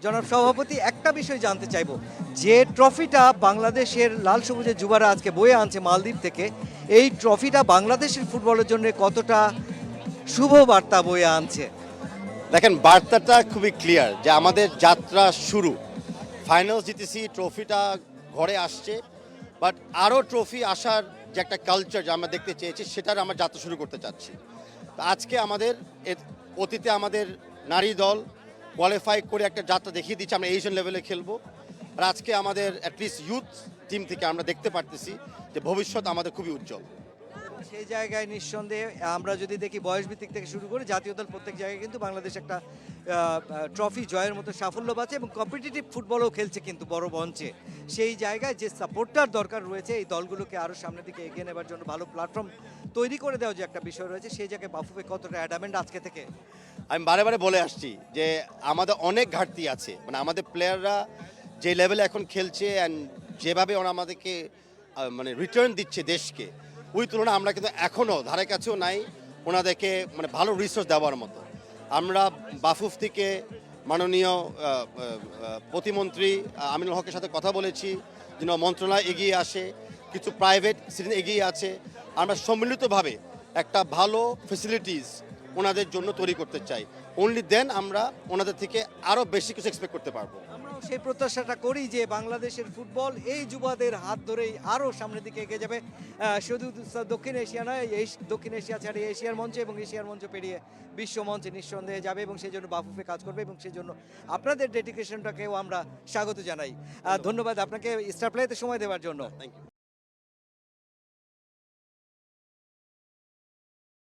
জনাব সভাপতি, একটা বিষয় জানতে চাইবো, যে ট্রফিটা বাংলাদেশের লাল সবুজের যুবারা আজকে বয়ে আনছে মালদ্বীপ থেকে, এই ট্রফিটা বাংলাদেশের ফুটবলের জন্য কতটা শুভ বার্তা বয়ে আনছে? দেখেন, বার্তাটা খুবই ক্লিয়ার যে আমাদের যাত্রা শুরু। ফাইনাল জিতেছি, ট্রফিটা ঘরে আসছে, বাট আরও ট্রফি আসার যে একটা কালচার যে আমরা দেখতে চেয়েছি, সেটার আমরা যাত্রা শুরু করতে চাচ্ছি। তো আজকে আমাদের অতীতে আমাদের নারী দল কোয়ালিফাই করে একটা যাত্রা দেখিয়ে দিচ্ছে, আমরা এশিয়ান লেভেলে খেলবো। আর আজকে আমাদের অ্যাটলিস্ট ইউথ টিম থেকে আমরা দেখতে পারতেছি যে ভবিষ্যৎ আমাদের খুবই উজ্জ্বল। সেই জায়গায় নিঃসন্দেহে আমরা যদি দেখি বয়সভিত্তিক থেকে শুরু করে জাতীয় দল প্রত্যেক জায়গায় কিন্তু বাংলাদেশ একটা ট্রফি জয়ের মতো সাফল্য পাচ্ছে এবং কম্পিটিটিভ ফুটবলও খেলছে কিন্তু বড় মঞ্চে। সেই জায়গায় যে সাপোর্টার দরকার রয়েছে এই দলগুলোকে আরও সামনের দিকে এগিয়ে নেবার জন্য ভালো প্ল্যাটফর্ম তৈরি করে দেওয়া যে একটা বিষয় রয়েছে, সেই জায়গায় বাফুফে কতটা অ্যাডামেন্ট আজকে থেকে? আমি বারে বারে বলে আসছি যে আমাদের অনেক ঘাটতি আছে, মানে আমাদের প্লেয়াররা যে লেভেলে এখন খেলছে অ্যান্ড যেভাবে ওরা আমাদেরকে মানে রিটার্ন দিচ্ছে দেশকে, ওই তুলনায় আমরা কিন্তু এখনও ধারে কাছেও নাই ওনাদেরকে মানে ভালো রিসোর্স দেওয়ার মতো। আমরা বাফুফ থেকে মাননীয় প্রতিমন্ত্রী আমিনুল হকের সাথে কথা বলেছি যেন মন্ত্রণালয় এগিয়ে আসে, কিছু প্রাইভেট সিটি এগিয়ে আছে। আমরা সম্মিলিতভাবে একটা ভালো ফেসিলিটিস ওনাদের জন্য তৈরি করতে চাই। অনলি দেন আমরা ওনাদের থেকে আরও বেশি কিছু এক্সপেক্ট করতে পারবো। আমরাও সেই প্রত্যাশাটা করি যে বাংলাদেশের ফুটবল এই যুবাদের হাত ধরেই আরও সামনের দিকে এগিয়ে যাবে। শুধু দক্ষিণ এশিয়া নয়, এই দক্ষিণ এশিয়া ছাড়িয়ে এশিয়ার মঞ্চে এবং এশিয়ার মঞ্চ পেরিয়ে বিশ্ব মঞ্চে নিঃসন্দেহে যাবে এবং সেই জন্য বাফুফে কাজ করবে এবং সেই জন্য আপনাদের ডেডিকেশনটাকেও আমরা স্বাগত জানাই। ধন্যবাদ আপনাকে স্টার প্লেতে সময় দেওয়ার জন্য। Thank you.